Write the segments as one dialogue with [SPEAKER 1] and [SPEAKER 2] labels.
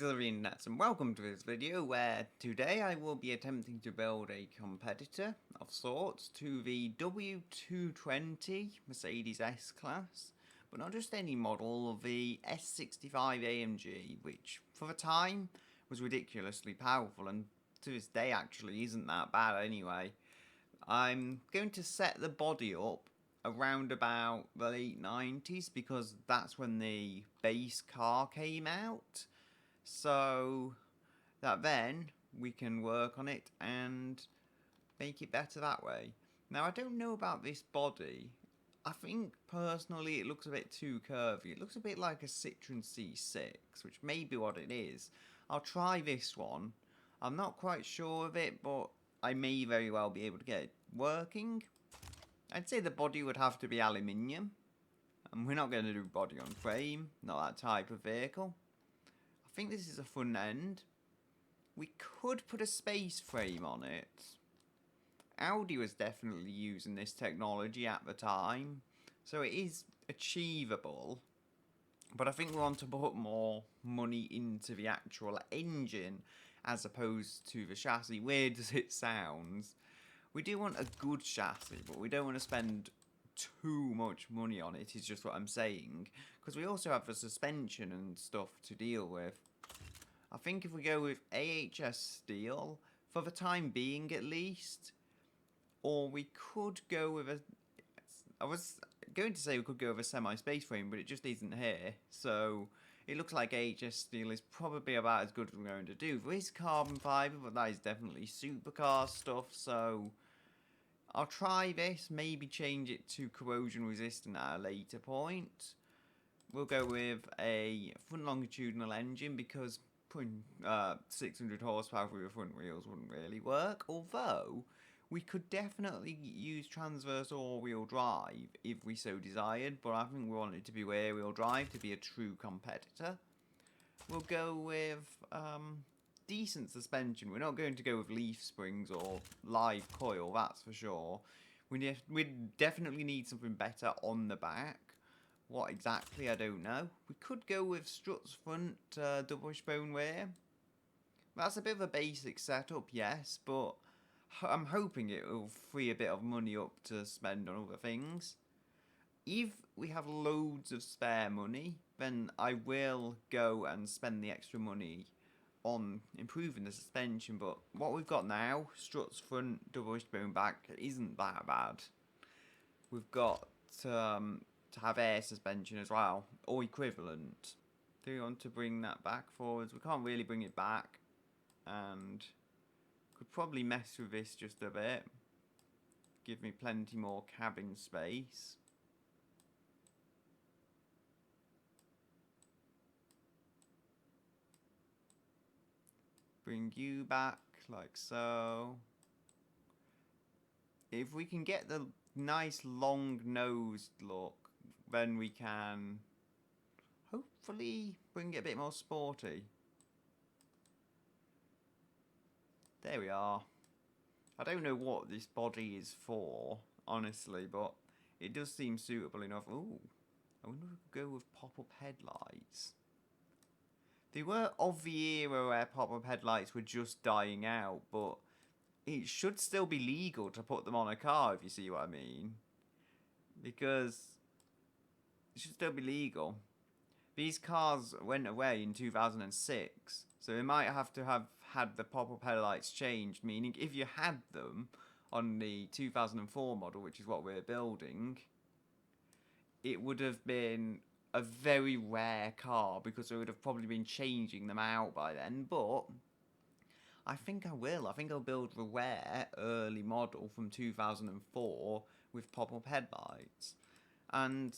[SPEAKER 1] is Nats and welcome to this video where today I will be attempting to build a competitor of sorts to the W220 Mercedes S-Class, but not just any model, the S63 AMG, which for the time was ridiculously powerful and to this day actually isn't that bad anyway. I'm going to set the body up around about the late 90s because that's when the base car came out. So that then we can work on it and make it better that way. Now I don't know about this body. I think personally it looks a bit too curvy. It looks a bit like a Citroen C6, which may be what it is. I'll try this one. I'm not quite sure of it, but I may very well be able to get it working. I'd say the body would have to be aluminium. And we're not going to do body on frame, not that type of vehicle. I think this is a front end. We could put a space frame on it. Audi was definitely using this technology at the time, so it is achievable. But I think we want to put more money into the actual engine as opposed to the chassis. Weird as it sounds. We do want a good chassis, but we don't want to spend too much money on it, is just what I'm saying. Because we also have the suspension and stuff to deal with. I think if we go with AHS steel, for the time being at least, or we could go with a... I was going to say we could go with a semi-space frame, but it just isn't here. So it looks like AHS steel is probably about as good as we're going to do. There is carbon fibre, but that is definitely supercar stuff, so I'll try this, maybe change it to corrosion resistant at a later point. We'll go with a front longitudinal engine because putting 600 horsepower through the front wheels wouldn't really work, although we could definitely use transverse all-wheel drive if we so desired, but I think we want it to be rear-wheel drive to be a true competitor. We'll go with decent suspension. We're not going to go with leaf springs or live coil, that's for sure. We definitely need something better on the back. What exactly, I don't know. We could go with struts front, double wishbone rear. That's a bit of a basic setup, yes, but I'm hoping it will free a bit of money up to spend on other things. If we have loads of spare money, then I will go and spend the extra money on improving the suspension, but what we've got now, struts front, double wishbone back, isn't that bad. We've got to have air suspension as well, or equivalent. Do we want to bring that back forwards? We can't really bring it back, and could probably mess with this just a bit. Give me plenty more cabin space. Bring you back like so. If we can get the nice long-nosed look, then we can hopefully bring it a bit more sporty. There we are. I don't know what this body is for, honestly, but it does seem suitable enough. Ooh, I wonder if we could go with pop-up headlights. They were of the era where pop-up headlights were just dying out, but it should still be legal to put them on a car, if you see what I mean. Because it should still be legal. These cars went away in 2006, so they might have to have had the pop-up headlights changed, meaning if you had them on the 2004 model, which is what we're building, it would have been a very rare car because they would have probably been changing them out by then, but I think I will. I think I'll build the rare early model from 2004 with pop-up headlights. And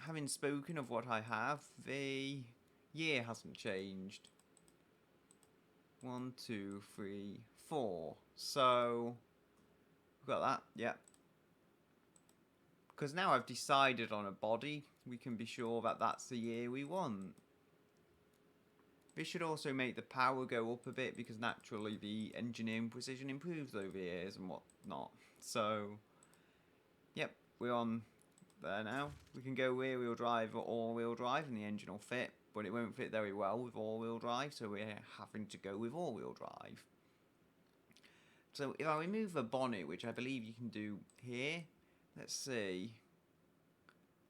[SPEAKER 1] having spoken of what I have, the year hasn't changed. 1, 2, 3, 4. So we've got that, yep. Because now I've decided on a body, we can be sure that that's the year we want. This should also make the power go up a bit because naturally the engineering precision improves over the years and whatnot. So, yep, we're on there now. We can go rear-wheel drive or all-wheel drive and the engine will fit, but it won't fit very well with all-wheel drive, so we're having to go with all-wheel drive. So if I remove the bonnet, which I believe you can do here, let's see,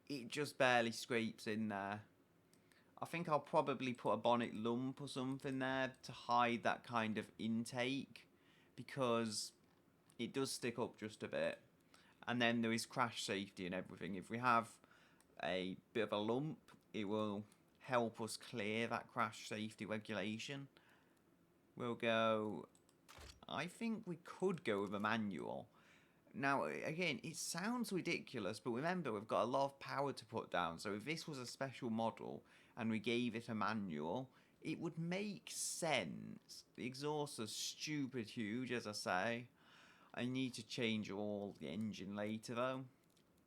[SPEAKER 1] it just barely scrapes in there. I think I'll probably put a bonnet lump or something there to hide that kind of intake, because it does stick up just a bit. And then there is crash safety and everything. If we have a bit of a lump, it will help us clear that crash safety regulation. We'll go, I think we could go with a manual. Now, again, it sounds ridiculous, but remember, we've got a lot of power to put down. So if this was a special model and we gave it a manual, it would make sense. The exhausts are stupid huge, as I say. I need to change all the engine later, though.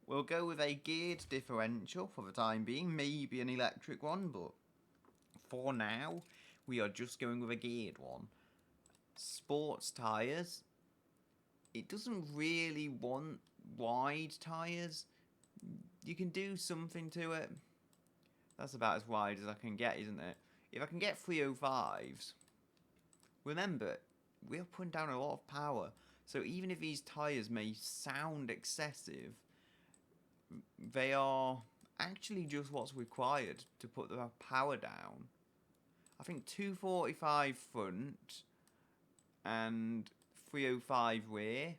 [SPEAKER 1] We'll go with a geared differential for the time being, maybe an electric one, but for now, we are just going with a geared one. Sports tyres. It doesn't really want wide tyres. You can do something to it. That's about as wide as I can get, isn't it? If I can get 305s, remember, we're putting down a lot of power. So even if these tyres may sound excessive, they are actually just what's required to put the power down. I think 245 front and 305 rear,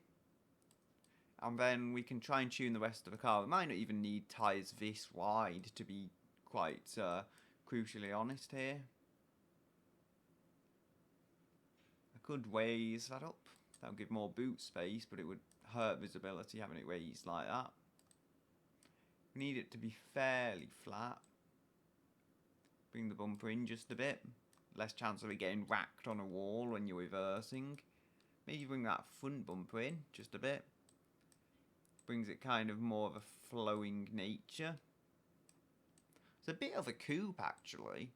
[SPEAKER 1] and then we can try and tune the rest of the car. We might not even need tyres this wide, to be quite crucially honest here. I could raise that up. That would give more boot space, but it would hurt visibility having it raised like that. We need it to be fairly flat. Bring the bumper in just a bit. Less chance of it getting racked on a wall when you're reversing. Maybe bring that front bumper in just a bit. Brings it kind of more of a flowing nature. It's a bit of a coupe, actually.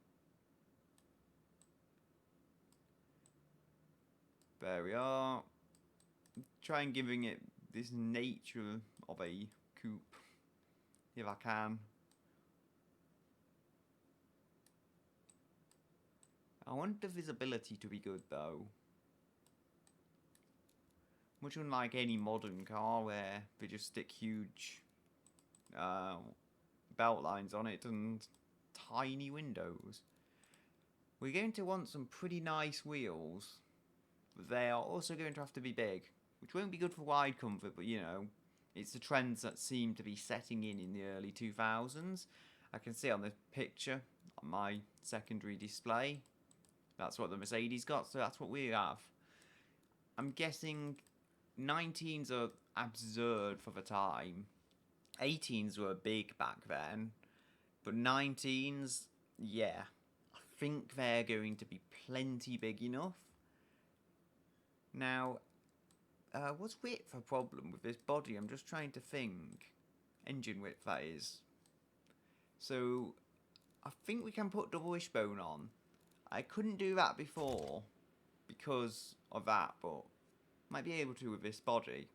[SPEAKER 1] There we are. Try and giving it this nature of a coupe, if I can. I want the visibility to be good, though. Much unlike any modern car where they just stick huge belt lines on it and tiny windows. We're going to want some pretty nice wheels. They are also going to have to be big, which won't be good for wide comfort, but you know, it's the trends that seem to be setting in the early 2000s. I can see on the picture on my secondary display, that's what the Mercedes got, so that's what we have. I'm guessing 19s are absurd for the time. 18s were big back then, but 19s, yeah, I think they're going to be plenty big enough. Now, was width a problem with this body? I'm just trying to think. Engine width, that is. So, I think we can put double wishbone on. I couldn't do that before because of that, but might be able to with this body.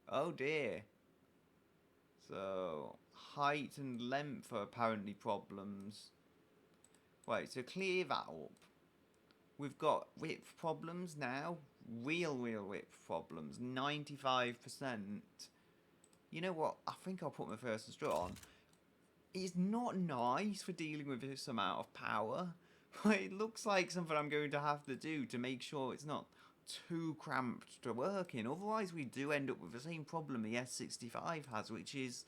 [SPEAKER 1] Oh dear. So, height and length are apparently problems. Right, so clear that up. We've got width problems now. Real width problems. 95%. You know what? I think I'll put my first strut on. It's not nice for dealing with this amount of power. But it looks like something I'm going to have to do to make sure it's not too cramped to work in. Otherwise, we do end up with the same problem the S65 has, which is...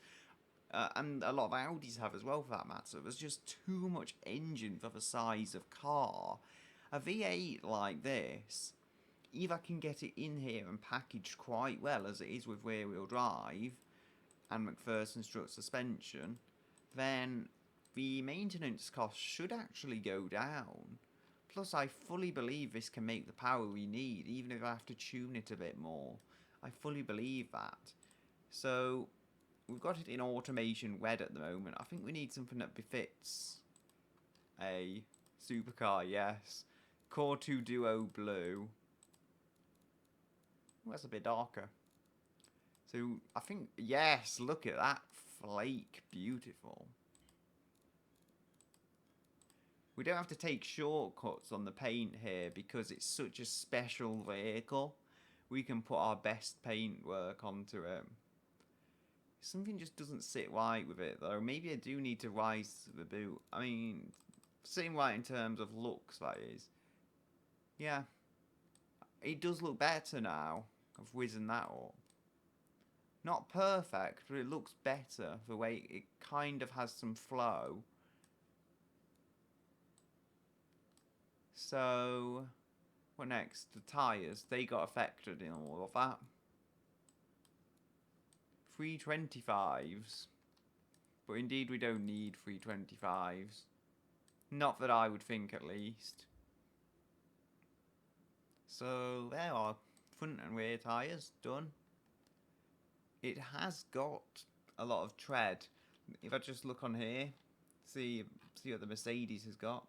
[SPEAKER 1] and a lot of Audis have as well, for that matter. There's just too much engine for the size of car. A V8 like this, if I can get it in here and packaged quite well, as it is with rear-wheel drive and McPherson strut suspension, then the maintenance costs should actually go down. Plus, I fully believe this can make the power we need, even if I have to tune it a bit more. I fully believe that. So, we've got it in automation red at the moment. I think we need something that befits a supercar, yes. Core 2 Duo Blue. Oh, that's a bit darker. So, I think, yes, look at that flake beautiful. We don't have to take shortcuts on the paint here because it's such a special vehicle. We can put our best paint work onto it. Something just doesn't sit right with it though. Maybe I do need to rise to the boot. I mean, sitting right in terms of looks, that is. Yeah. It does look better now. I've wizened that up. Not perfect, but it looks better. The way it kind of has some flow. So, what next? The tyres, they got affected in all of that. 325s. But indeed we don't need 325s. Not that I would think, at least. So, there are front and rear tyres done. It has got a lot of tread. If I just look on here, see what the Mercedes has got.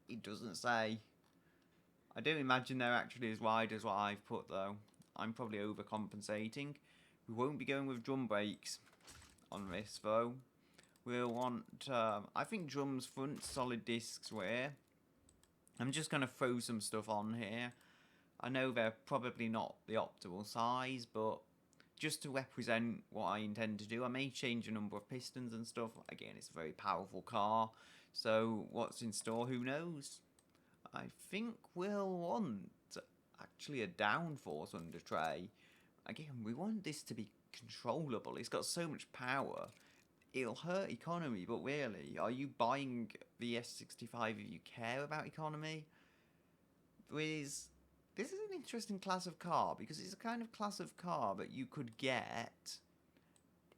[SPEAKER 1] It doesn't say. I don't imagine they're actually as wide as what I've put though. I'm probably overcompensating. We won't be going with drum brakes on this though. We'll want, I think drums front, solid discs rear. I'm just going to throw some stuff on here. I know they're probably not the optimal size, but just to represent what I intend to do, I may change a number of pistons and stuff. Again, it's a very powerful car. So what's in store, who knows? I think we'll want actually a downforce under tray. Again, we want this to be controllable. It's got so much power. It'll hurt economy, but really, are you buying the S65 if you care about economy? This is an interesting class of car, because it's a kind of class of car that you could get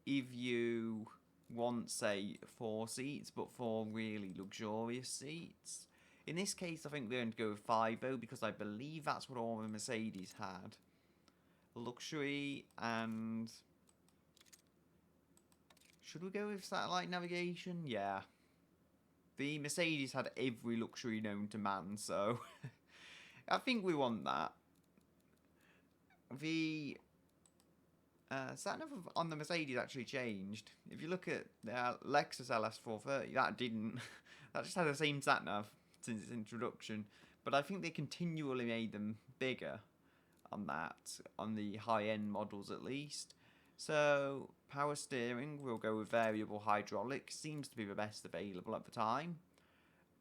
[SPEAKER 1] if you want, say, 4 seats, but 4 really luxurious seats. In this case, I think we're going to go with 5 though, because I believe that's what all the Mercedes had. Luxury and... should we go with satellite navigation? Yeah. The Mercedes had every luxury known to man, so... I think we want that. The... sat-nav on the Mercedes actually changed. If you look at the Lexus LS430, that didn't. That just had the same sat-nav since its introduction. But I think they continually made them bigger on that, on the high-end models at least. So, power steering, we'll go with variable hydraulic. Seems to be the best available at the time.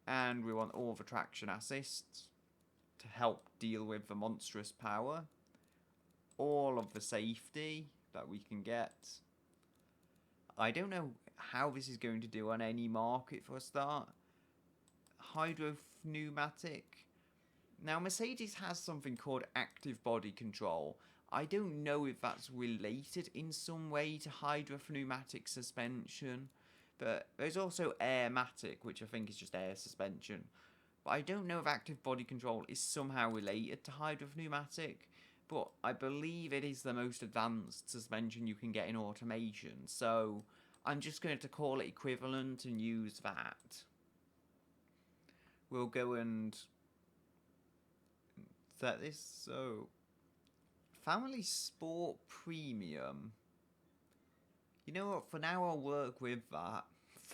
[SPEAKER 1] And we want all the traction assists to help deal with the monstrous power. All of the safety that we can get. I don't know how this is going to do on any market for a start. Hydro pneumatic. Now Mercedes has something called active body control. I don't know if that's related in some way to hydro pneumatic suspension. But there's also airmatic, which I think is just air suspension. But I don't know if active body control is somehow related to hydro pneumatic. But I believe it is the most advanced suspension you can get in automation. So I'm just going to call it equivalent and use that. We'll go and set this. So, Family Sport Premium. You know what? For now I'll work with that.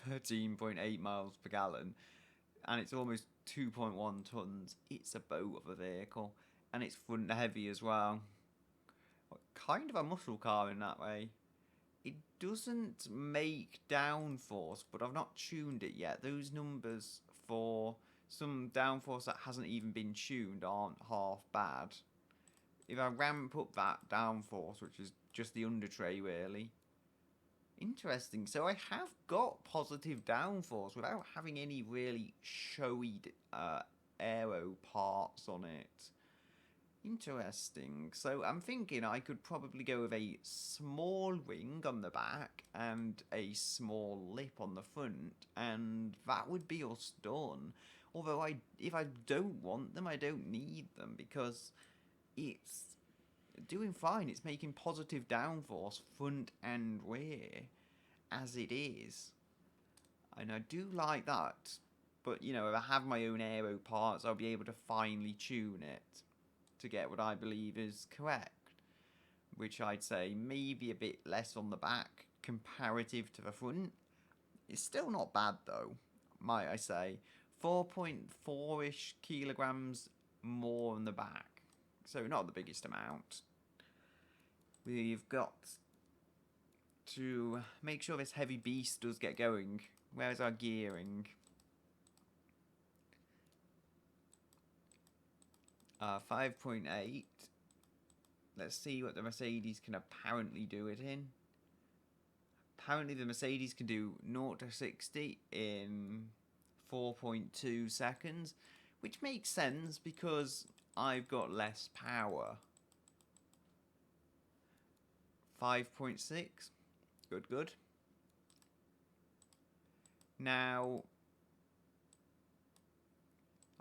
[SPEAKER 1] 13.8 miles per gallon. And it's almost 2.1 tons. It's a boat of a vehicle. And it's front heavy as well. Kind of a muscle car in that way. It doesn't make downforce, but I've not tuned it yet. Those numbers for some downforce that hasn't even been tuned aren't half bad. If I ramp up that downforce, which is just the under tray really. Interesting. So I have got positive downforce without having any really showy aero parts on it. Interesting. So I'm thinking I could probably go with a small wing on the back and a small lip on the front, and that would be us done. Although if I don't want them, I don't need them, because it's doing fine. It's making positive downforce front and rear as it is, and I do like that. But you know, if I have my own aero parts, I'll be able to finely tune it to get what I believe is correct, which I'd say maybe a bit less on the back, comparative to the front. It's still not bad though, might I say. 4.4-ish kilograms more on the back, so not the biggest amount. We've got to make sure this heavy beast does get going. Where's our gearing? 5.8. Let's see what the Mercedes can apparently do it in. Apparently the Mercedes can do 0 to 60 in 4.2 seconds, which makes sense because I've got less power. 5.6. Good, good. Now,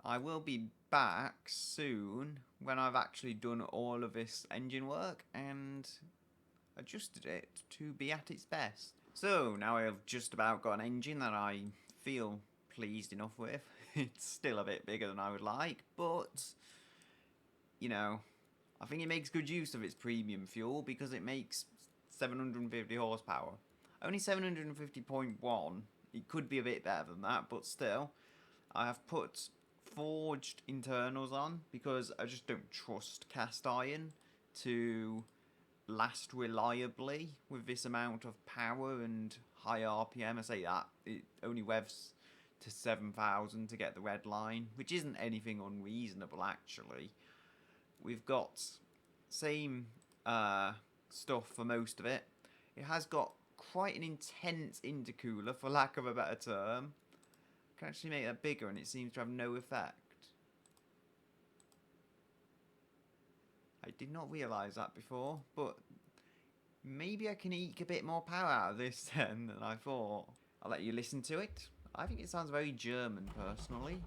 [SPEAKER 1] I will be back soon when I've actually done all of this engine work and adjusted it to be at its best. So, now I've just about got an engine that I feel pleased enough with. It's still a bit bigger than I would like, but, you know, I think it makes good use of its premium fuel because it makes 750 horsepower. Only 750.1. It could be a bit better than that, but still. I have put forged internals on because I just don't trust cast iron to last reliably with this amount of power and high RPM. I say that, it only revs to 7,000 to get the red line, which isn't anything unreasonable actually. We've got same stuff for most of it. It has got quite an intense intercooler, for lack of a better term. I can actually make that bigger and it seems to have no effect. I did not realise that before, but maybe I can eke a bit more power out of this then than I thought. I'll let you listen to it. I think it sounds very German personally.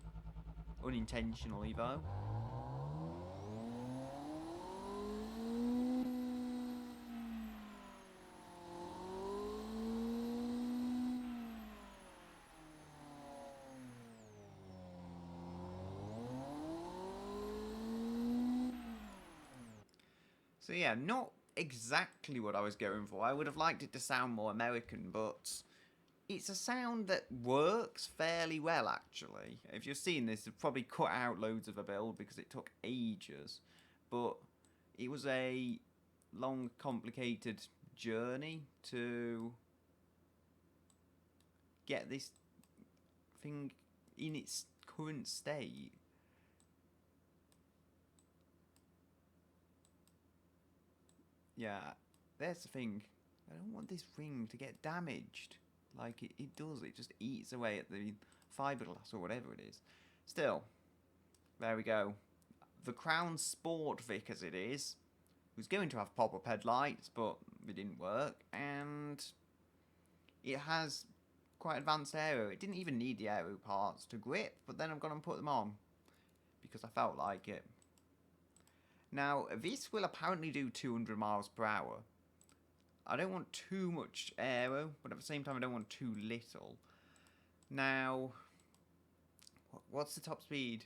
[SPEAKER 1] Unintentionally though. So yeah, not exactly what I was going for. I would have liked it to sound more American, but it's a sound that works fairly well, actually. If you've seen this, they've probably cut out loads of the build because it took ages. But it was a long, complicated journey to get this thing in its current state. Yeah, that's the thing. I don't want this ring to get damaged like it does. It just eats away at the fiberglass or whatever it is. Still, there we go. The Crown Sport Vic as it is was going to have pop-up headlights, but they didn't work, and it has quite advanced aero. It didn't even need the aero parts to grip, but then I've gone and put them on because I felt like it. Now, this will apparently do 200 miles per hour. I don't want too much aero, but at the same time I don't want too little. Now, what's the top speed?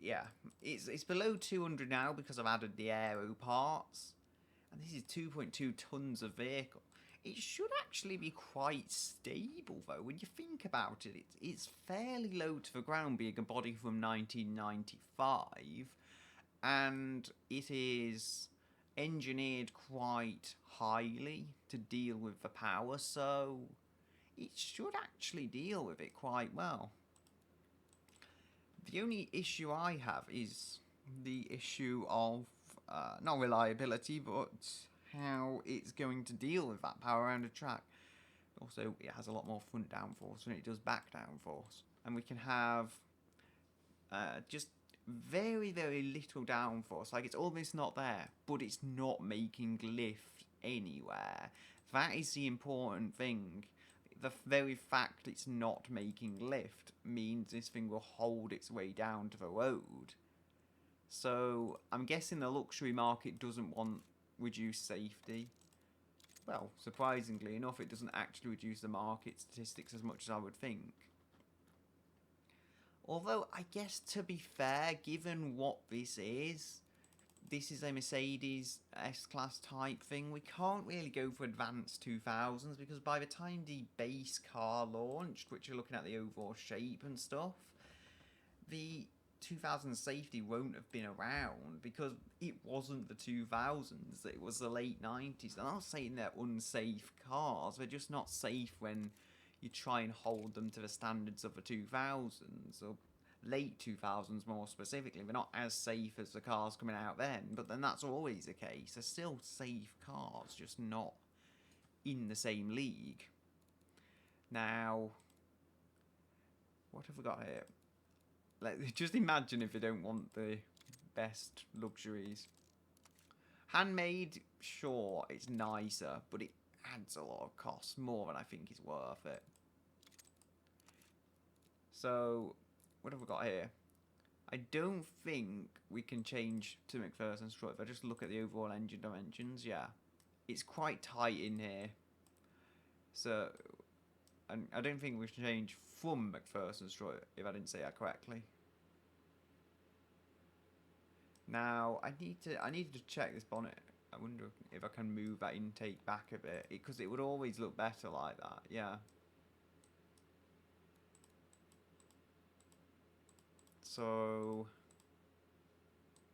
[SPEAKER 1] Yeah, it's below 200 now because I've added the aero parts. And this is 2.2 tons of vehicle. It should actually be quite stable though, when you think about it. It's fairly low to the ground, being a body from 1995. And it is engineered quite highly to deal with the power, so it should actually deal with it quite well. The only issue I have is the issue of not reliability, but how it's going to deal with that power around a track. Also, it has a lot more front downforce than it does back downforce, and we can have just very, very little downforce. Like, it's almost not there, but it's not making lift anywhere. That is the important thing. The very fact it's not making lift means this thing will hold its way down to the road. So I'm guessing the luxury market doesn't want reduced safety. Well, surprisingly enough, it doesn't actually reduce the market statistics as much as I would think. Although, I guess to be fair, given what this is, this is a Mercedes S-Class type thing. We can't really go for advanced 2000s because by the time the base car launched, which you're looking at the overall shape and stuff, the 2000 safety won't have been around because it wasn't the 2000s, it was the late 90s. I'm not saying they're unsafe cars, they're just not safe when you try and hold them to the standards of the 2000s, or late 2000s more specifically. They're not as safe as the cars coming out then, but then that's always the case. They're still safe cars, just not in the same league. Now, what have we got here? Just imagine if you don't want the best luxuries. Handmade, sure, it's nicer, but it adds a lot of cost, more than I think is worth it. So, what have we got here? I don't think we can change to McPherson's strut. If I just look at the overall engine dimensions, yeah. It's quite tight in here. So, and I don't think we can change from McPherson's strut, if I didn't say that correctly. Now, I need to check this bonnet. I wonder if I can move that intake back a bit, because it would always look better like that, yeah. So,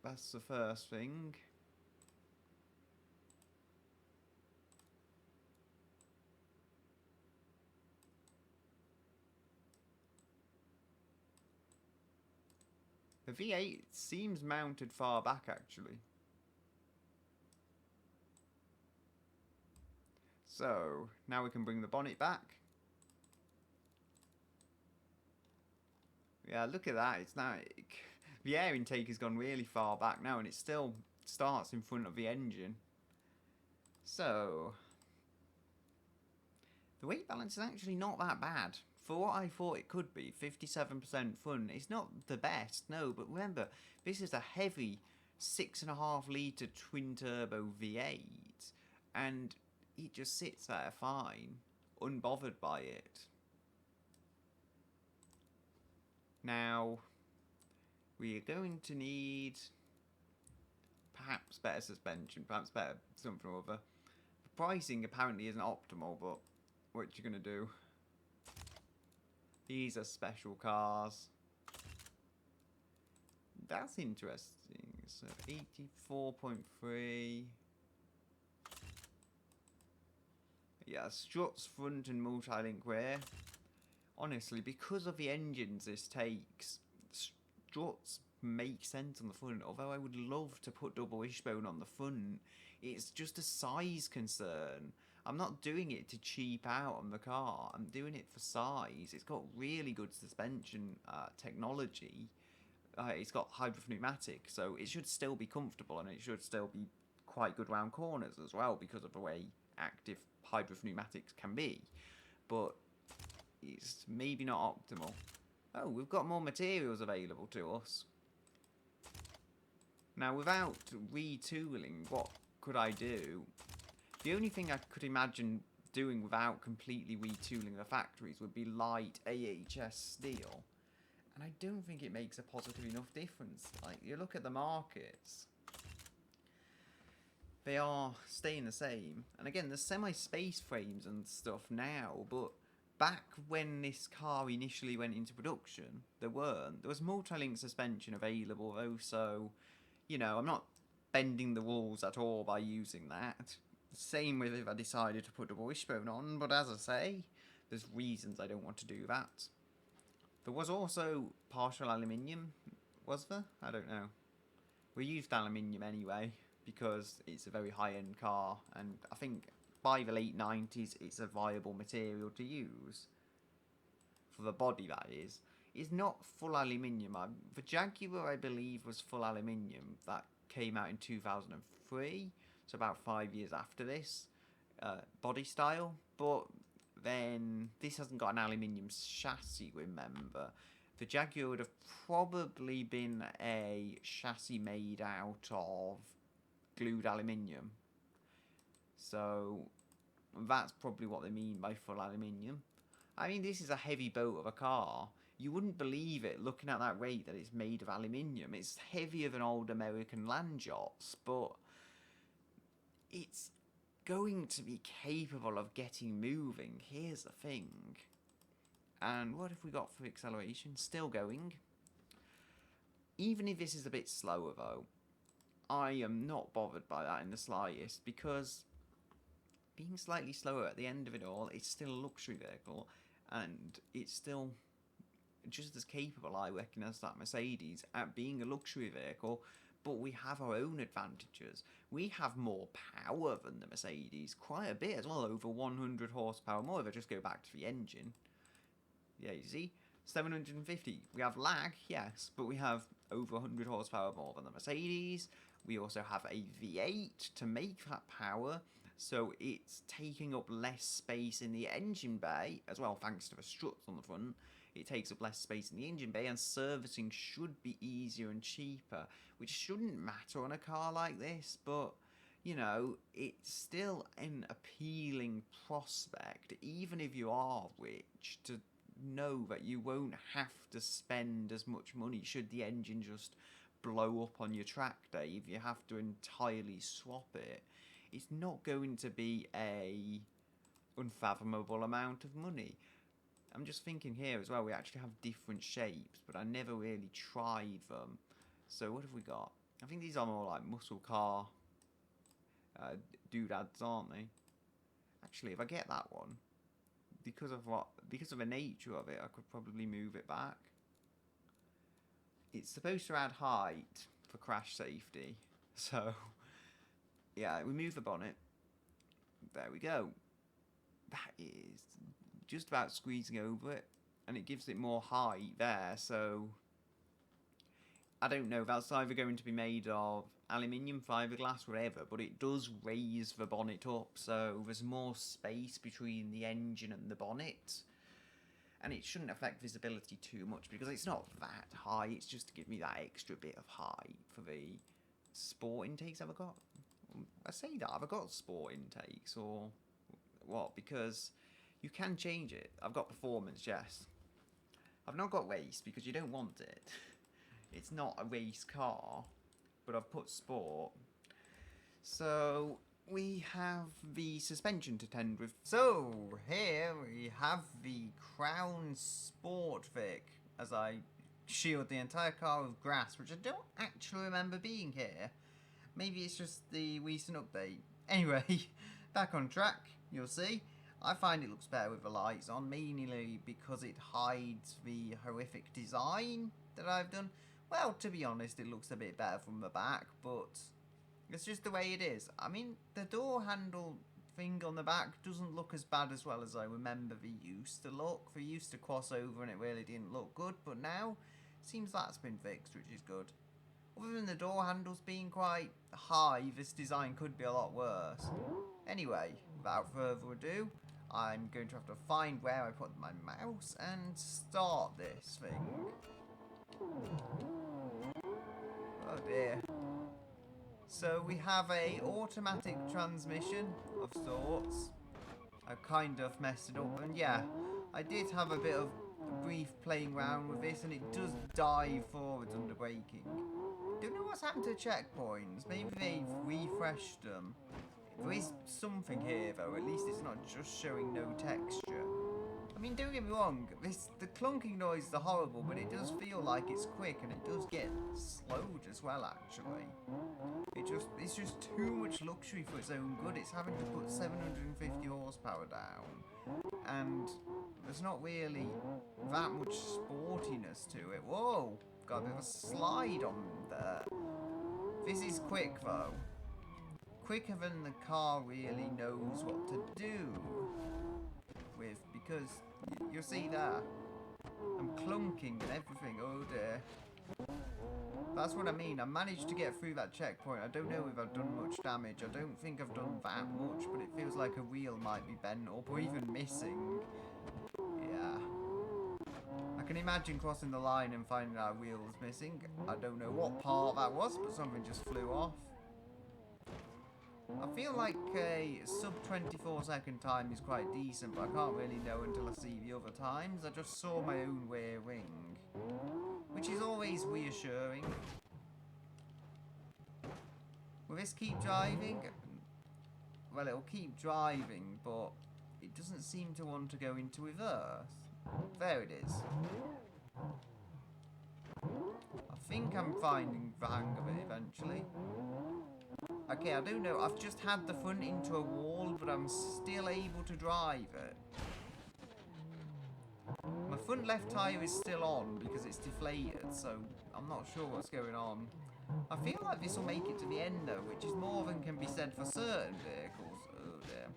[SPEAKER 1] that's the first thing. The V8 seems mounted far back, actually. So, now we can bring the bonnet back. Yeah, look at that. It's now... The air intake has gone really far back now, and it still starts in front of the engine. So, the weight balance is actually not that bad. For what I thought it could be, 57% fun. It's not the best, no, but remember, this is a heavy 6.5 litre twin-turbo V8, and it just sits there fine, unbothered by it. Now, we are going to need perhaps better suspension, perhaps better something or other. The pricing apparently isn't optimal, but what you going to do? These are special cars. That's interesting. So 84.3. Yeah, struts front and multi-link rear. Honestly, because of the engines this takes, struts make sense on the front. Although I would love to put double wishbone on the front, it's just a size concern. I'm not doing it to cheap out on the car. I'm doing it for size. It's got really good suspension technology. It's got hybrid pneumatic, so it should still be comfortable, and it should still be quite good round corners as well because of the way active hybrid pneumatics can be. But it's maybe not optimal. Oh, we've got more materials available to us. Now, without retooling, what could I do? The only thing I could imagine doing without completely retooling the factories would be light AHS steel. And I don't think it makes a positive enough difference. Like, you look at the markets, they are staying the same. And again, there's semi-space frames and stuff now, but back when this car initially went into production, there weren't. There was multi-link suspension available though, so, you know, I'm not bending the rules at all by using that. Same with if I decided to put double wishbone on, but as I say, there's reasons I don't want to do that. There was also partial aluminium, was there? I don't know. We used aluminium anyway, because it's a very high-end car, and I think by the late 90s it's a viable material to use. For the body, that is. It's not full aluminium. The Jaguar, I believe, was full aluminium. That came out in 2003. So about 5 years after this body style, but then this hasn't got an aluminium chassis, remember. The Jaguar would have probably been a chassis made out of glued aluminium. So that's probably what they mean by full aluminium. I mean, this is a heavy boat of a car. you wouldn't believe it looking at that weight that it's made of aluminium. It's heavier than old American land yachts, but it's going to be capable of getting moving. Here's the thing. And what have we got for acceleration? Still going. Even if this is a bit slower though, I am not bothered by that in the slightest, because being slightly slower at the end of it all, it's still a luxury vehicle, and it's still just as capable, I reckon, as that Mercedes at being a luxury vehicle. But we have our own advantages. We have more power than the Mercedes, quite a bit as well, over 100 horsepower more if I just go back to the engine. Yeah, you see? 750. We have lag, yes, but we have over 100 horsepower more than the Mercedes. We also have a V8 to make that power, so it's taking up less space in the engine bay as well, thanks to the struts on the front. It takes up less space in the engine bay, and servicing should be easier and cheaper, which shouldn't matter on a car like this, but you know, it's still an appealing prospect, even if you are rich, to know that you won't have to spend as much money should the engine just blow up on your track day. If you have to entirely swap it, it's not going to be a unfathomable amount of money. I'm just thinking here as well, we actually have different shapes, but I never really tried them. So what have we got? I think these are more like muscle car doodads, aren't they? Actually, if I get that one, because of the nature of it, I could probably move it back. It's supposed to add height for crash safety, so yeah, we move the bonnet. There we go. That is just about squeezing over it, and it gives it more height there, so I don't know, that's either going to be made of aluminium, fiberglass, whatever, but it does raise the bonnet up, so there's more space between the engine and the bonnet, and it shouldn't affect visibility too much because it's not that high. It's just to give me that extra bit of height for the sport intakes. Have I got, I say that, have I got sport intakes or what? Because you can change it. I've got performance, yes. I've not got race because you don't want it. It's not a race car, but I've put sport. So we have the suspension to tend with. So here we have the Crown Sport Vic, as I shield the entire car with grass, which I don't actually remember being here. Maybe it's just the recent update. Anyway, back on track, you'll see. I find it looks better with the lights on, mainly because it hides the horrific design that I've done. Well, to be honest, it looks a bit better from the back, but it's just the way it is. I mean, the door handle thing on the back doesn't look as bad as well as I remember they used to look. They used to cross over and it really didn't look good, but now it seems that's been fixed, which is good. Other than the door handles being quite high, this design could be a lot worse. Anyway, without further ado, I'm going to have to find where I put my mouse and start this thing. Oh dear. So we have a automatic transmission of sorts. I've kind of messed it up, and yeah, I did have a bit of brief playing around with this, and it does dive forwards under braking. Don't know what's happened to checkpoints. Maybe they've refreshed them. There is something here though, at least it's not just showing no texture. I mean, don't get me wrong, the clunking noise is horrible, but it does feel like it's quick, and it does get slowed as well, actually. It's just too much luxury for its own good. It's having to put 750 horsepower down, and there's not really that much sportiness to it. Whoa, got a bit of a slide on there. This is quick though. Quicker than the car really knows what to do with, because you'll see there, I'm clunking and everything. Oh dear. That's what I mean. I managed to get through that checkpoint. I don't know if I've done much damage. I don't think I've done that much, but it feels like a wheel might be bent up or even missing. Yeah. I can imagine crossing the line and finding our wheel was missing. I don't know what part that was, but something just flew off. I feel like a sub 24-second time is quite decent, but I can't really know until I see the other times. I just saw my own rear wing, which is always reassuring. Will this keep driving? Well, it'll keep driving, but it doesn't seem to want to go into reverse. There it is. I think I'm finding the hang of it eventually. Okay, I do know I've just had the front into a wall, but I'm still able to drive it. My front left tyre is still on because it's deflated, so I'm not sure what's going on. I feel like this will make it to the end though, which is more than can be said for certain vehicles. Oh dear.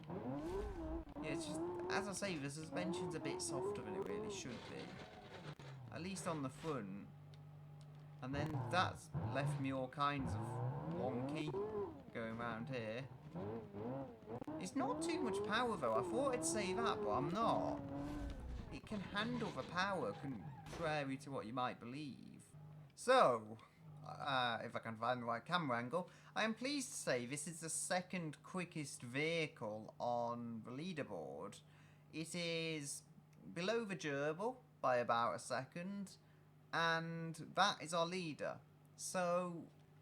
[SPEAKER 1] Yeah, it's just, as I say, the suspension's a bit softer than it really should be. At least on the front. And then that's left me all kinds of wonky going around here. It's not too much power though. I thought I'd say that, but I'm not. It can handle the power, contrary to what you might believe. So, if I can find the right camera angle, I am pleased to say this is the second quickest vehicle on the leaderboard. It is below the gerbil by about a second, and that is our leader. So,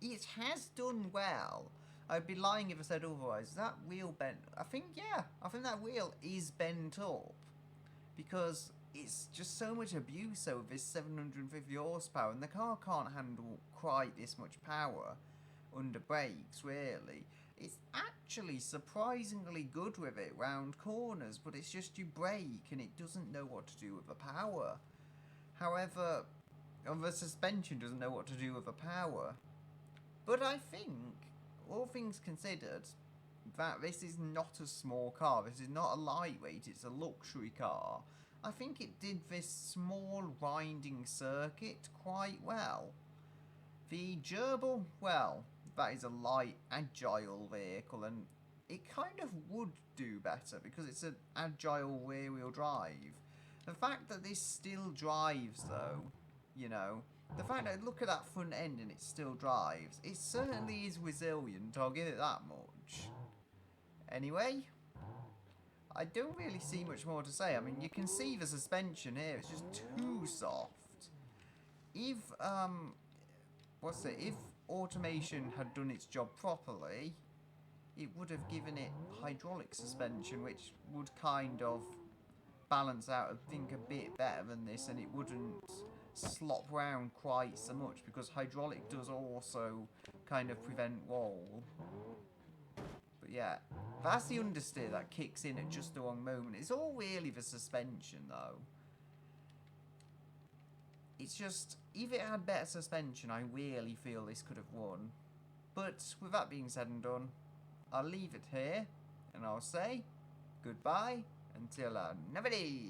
[SPEAKER 1] it has done well. I'd be lying if I said otherwise. That wheel bent, I think that wheel is bent up, because it's just so much abuse over this 750 horsepower, and the car can't handle quite this much power under brakes, really. It's actually surprisingly good with it round corners, but it's just you brake and it doesn't know what to do with the power. However, the suspension doesn't know what to do with the power. But I think, all things considered, that this is not a small car. This is not a lightweight, it's a luxury car. I think it did this small winding circuit quite well. The gerbil, well, that is a light, agile vehicle, and it kind of would do better because it's an agile rear-wheel drive. The fact that this still drives, though, you know, the fact that, look at that front end and it still drives, it certainly is resilient, I'll give it that much. Anyway, I don't really see much more to say. I mean, you can see the suspension here, it's just too soft. If, if automation had done its job properly, it would have given it hydraulic suspension, which would kind of balance out, I think, a bit better than this, and it wouldn't slop round quite so much, because hydraulic does also kind of prevent roll. But yeah, that's the understeer that kicks in at just the wrong moment. It's all really the suspension, though. It's just, if it had better suspension, I really feel this could have won. But with that being said and done, I'll leave it here, and I'll say goodbye until another day.